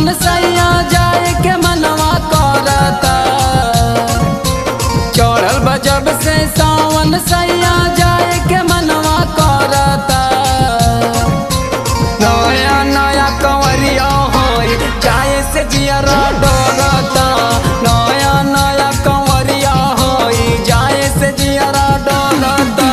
सावन सैया जाए के मनवा करता। चढ़ल बजब से सावन सैया जाए के मनवा करता। नया नया कंवरिया होई जाए से जियरा डरता। नया नया कंवरिया होई जाए से जियरा डरता।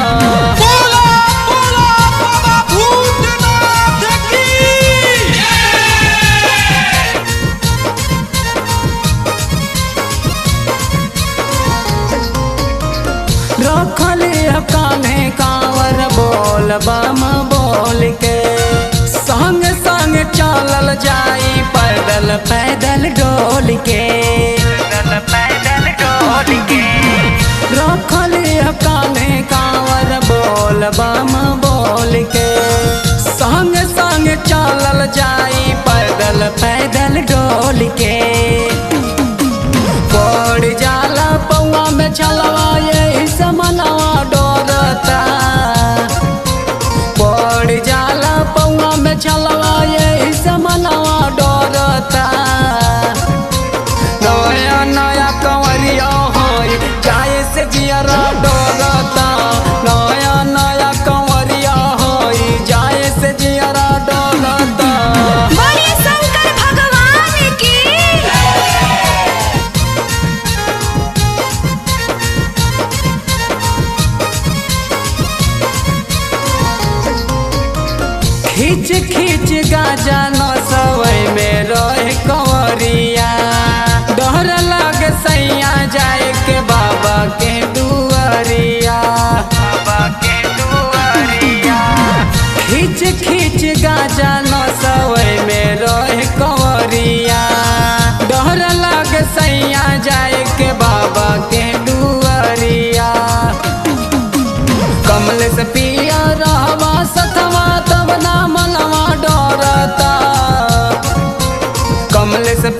रखले कान्हे कांवर बोल बम बोल के संग संग चलल जाई पैदल पैदल डोल के। रखले कान्हे कांवर बोल बम बोल के संग संग चलल जाई पैदल पैदल डोल के। पड़ जाला पौआ में छलवा यही समनवा डरता। पड़ जाला पौआ में छलवा यही समनवा डरता। नया नया कंवरिया होई जाए से जियरा डरता। नया नया कंवरिया होई जाए से जियरा डरता। बोलिए शंकर भगवान की। खींच खींच गाजा नसवै में रहे कंवरिया। डर लग सैया जाए के बाबा के दुआरिया। खींच खींच गाजा नसवै में रहे कंवरिया। डर लग सैया जाए के बाबा के दुआरिया। कमल से पिया रहवा सथवा तब ना मनवा डरता। कमल से